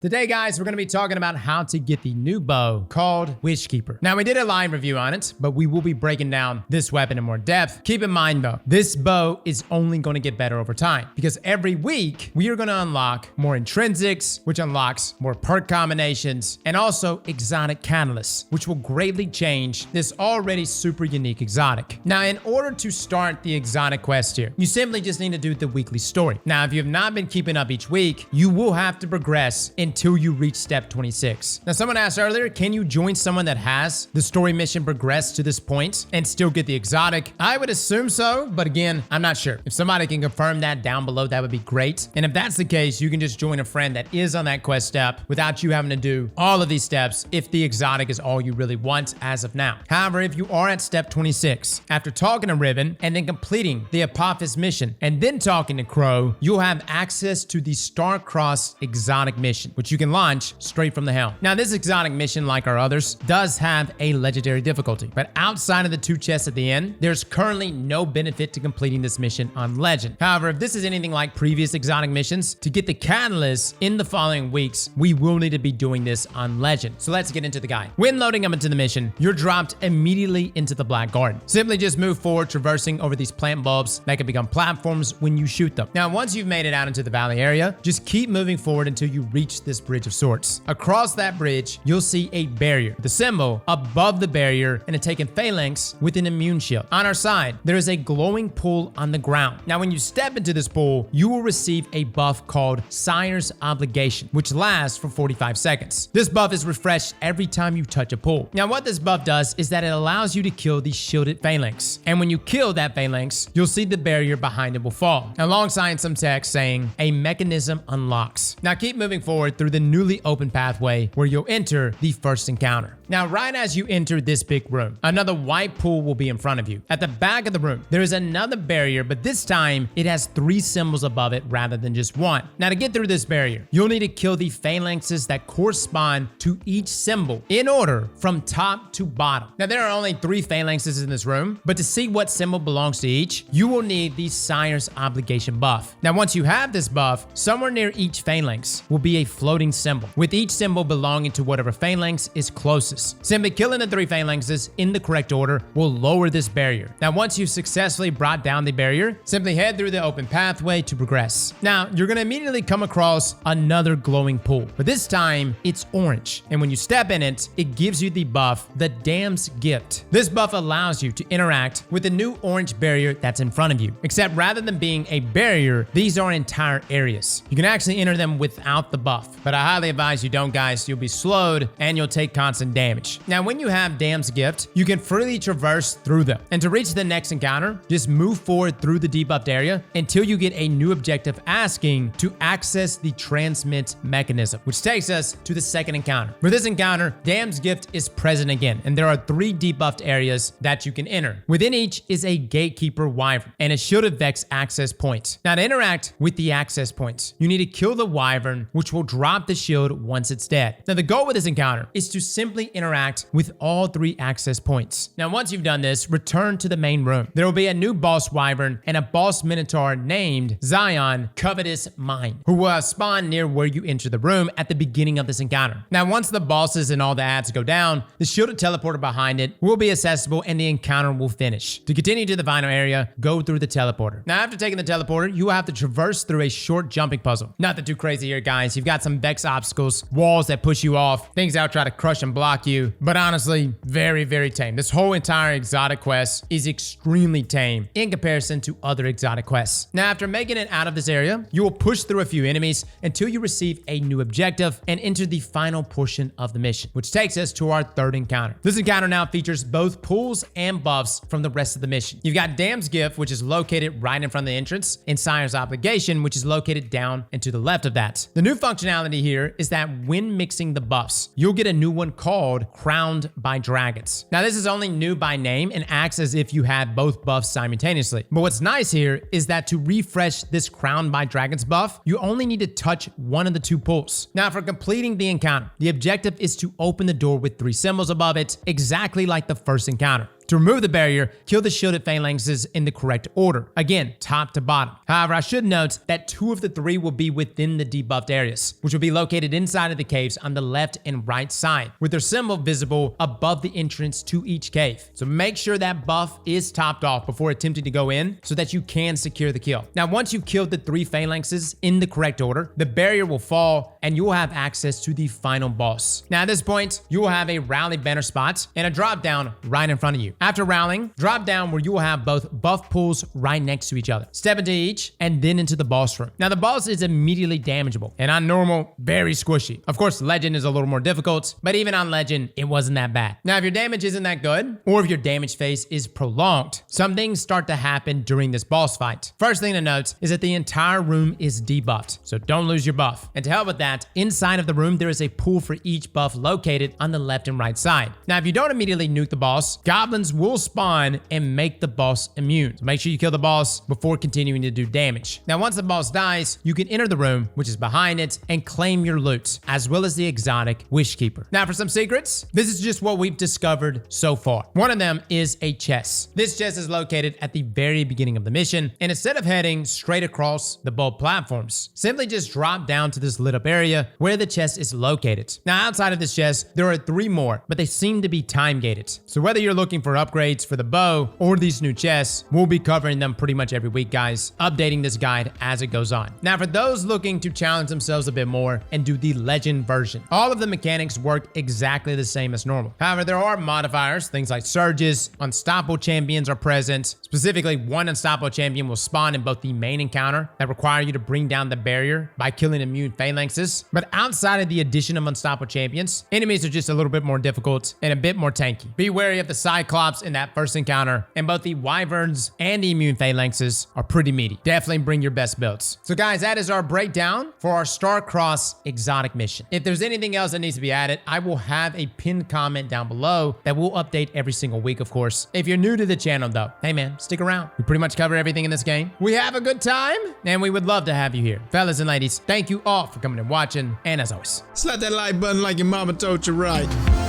Today, guys, we're going to be talking about how to get the new bow called Wishkeeper. Now, we did a live review on it, but we will be breaking down this weapon in more depth. Keep in mind, though, this bow is only going to get better over time because every week we are going to unlock more intrinsics, which unlocks more perk combinations, and also exotic catalysts, which will greatly change this already super unique exotic. Now, in order to start the exotic quest here, you simply just need to do the weekly story. Now, if you have not been keeping up each week, you will have to progress until you reach step 26. Now, someone asked earlier, can you join someone that has the story mission progressed to this point and still get the exotic? I would assume so, but again, I'm not sure. If somebody can confirm that down below, that would be great. And if that's the case, you can just join a friend that is on that quest step without you having to do all of these steps if the exotic is all you really want as of now. However, if you are at step 26, after talking to Riven and then completing the Apophis mission and then talking to Crow, you'll have access to the Starcrossed exotic mission, which you can launch straight from the helm. Now, this exotic mission, like our others, does have a legendary difficulty, but outside of the 2 chests at the end, there's currently no benefit to completing this mission on legend. However, if this is anything like previous exotic missions, to get the catalyst in the following weeks, we will need to be doing this on legend. So let's get into the guide. When loading up into the mission, you're dropped immediately into the Black Garden. Simply just move forward, traversing over these plant bulbs that can become platforms when you shoot them. Now, once you've made it out into the valley area, just keep moving forward until you reach this bridge of sorts. Across that bridge, you'll see a barrier, the symbol above the barrier, and a taken phalanx with an immune shield. On our side, there is a glowing pool on the ground. Now, when you step into this pool, you will receive a buff called Sire's Obligation, which lasts for 45 seconds. This buff is refreshed every time you touch a pool. Now, what this buff does is that it allows you to kill the shielded phalanx. And when you kill that phalanx, you'll see the barrier behind it will fall, alongside some text saying, a mechanism unlocks. Now, keep moving forward through the newly open pathway where you'll enter the first encounter. Now, right as you enter this big room, another white pool will be in front of you. At the back of the room, there is another barrier, but this time it has 3 symbols above it rather than just 1. Now, to get through this barrier, you'll need to kill the phalanxes that correspond to each symbol in order from top to bottom. Now, there are only 3 phalanxes in this room, but to see what symbol belongs to each, you will need the Sire's Obligation buff. Now, once you have this buff, somewhere near each phalanx will be a floating symbol, with each symbol belonging to whatever phalanx is closest. Simply killing the 3 phalanxes in the correct order will lower this barrier. Now, once you've successfully brought down the barrier, simply head through the open pathway to progress. Now, you're going to immediately come across another glowing pool, but this time it's orange. And when you step in it, it gives you the buff, the Dam's Gift. This buff allows you to interact with the new orange barrier that's in front of you. Except rather than being a barrier, these are entire areas. You can actually enter them without the buff, but I highly advise you don't, guys. You'll be slowed and you'll take constant damage. Now, when you have Dam's Gift, you can freely traverse through them. And to reach the next encounter, just move forward through the debuffed area until you get a new objective asking to access the transmit mechanism, which takes us to the second encounter. For this encounter, Dam's Gift is present again, and there are 3 debuffed areas that you can enter. Within each is a Gatekeeper Wyvern and a Shielded Vex access point. Now, to interact with the access points, you need to kill the Wyvern, which will drop the shield once it's dead. Now, the goal with this encounter is to simply interact with all 3 access points. Now, once you've done this, return to the main room. There will be a new boss Wyvern and a boss Minotaur named Zion Covetous Mind, who will spawn near where you enter the room at the beginning of this encounter. Now, once the bosses and all the ads go down, the shielded teleporter behind it will be accessible and the encounter will finish. To continue to the final area, go through the teleporter. Now, after taking the teleporter, you will have to traverse through a short jumping puzzle. Nothing too crazy here, guys. You've got some Vex obstacles, walls that push you off, things that will try to crush and block you, but honestly, very, very tame. This whole entire exotic quest is extremely tame in comparison to other exotic quests. Now, after making it out of this area, you will push through a few enemies until you receive a new objective and enter the final portion of the mission, which takes us to our 3rd encounter. This encounter now features both pulls and buffs from the rest of the mission. You've got Dam's Gift, which is located right in front of the entrance, and Sire's Obligation, which is located down and to the left of that. The new functionality here is that when mixing the buffs, you'll get a new one called Crowned by Dragons. Now, this is only new by name and acts as if you had both buffs simultaneously. But what's nice here is that to refresh this Crowned by Dragons buff, you only need to touch one of the 2 pulls. Now, for completing the encounter, the objective is to open the door with 3 symbols above it, exactly like the first encounter. To remove the barrier, kill the shielded phalanxes in the correct order. Again, top to bottom. However, I should note that 2 of the 3 will be within the debuffed areas, which will be located inside of the caves on the left and right side, with their symbol visible above the entrance to each cave. So make sure that buff is topped off before attempting to go in so that you can secure the kill. Now, once you've killed the 3 phalanxes in the correct order, the barrier will fall and you will have access to the final boss. Now, at this point, you will have a rally banner spot and a drop down right in front of you. After rallying, drop down where you will have both buff pools right next to each other. Step into each and then into the boss room. Now, the boss is immediately damageable and on normal, very squishy. Of course, legend is a little more difficult, but even on legend, it wasn't that bad. Now, if your damage isn't that good, or if your damage phase is prolonged, some things start to happen during this boss fight. First thing to note is that the entire room is debuffed, so don't lose your buff. And to help with that, inside of the room, there is a pool for each buff located on the left and right side. Now, if you don't immediately nuke the boss, goblins will spawn and make the boss immune. So make sure you kill the boss before continuing to do damage. Now, once the boss dies, you can enter the room, which is behind it, and claim your loot, as well as the exotic Wishkeeper. Now, for some secrets, this is just what we've discovered so far. One of them is a chest. This chest is located at the very beginning of the mission, and instead of heading straight across the bold platforms, simply just drop down to this lit up area where the chest is located. Now, outside of this chest, there are 3 more, but they seem to be time gated. So whether you're looking for upgrades for the bow or these new chests, we'll be covering them pretty much every week, guys, updating this guide as it goes on. Now, for those looking to challenge themselves a bit more and do the legend version, all of the mechanics work exactly the same as normal. However, there are modifiers, things like surges, unstoppable champions are present. Specifically, one unstoppable champion will spawn in both the main encounter that require you to bring down the barrier by killing immune phalanxes. But outside of the addition of unstoppable champions, enemies are just a little bit more difficult and a bit more tanky. Be wary of the Cyclops in that first encounter, and both the wyverns and the immune phalanxes are pretty meaty. Definitely bring your best builds. So guys, that is our breakdown for our Starcrossed exotic mission. If there's anything else that needs to be added, I will have a pinned comment down below that will update every single week, of course. If you're new to the channel though, hey man, stick around. We pretty much cover everything in this game. We have a good time and we would love to have you here. Fellas and ladies, thank you all for coming and watching, and as always, Slap that like button like your mama told you right.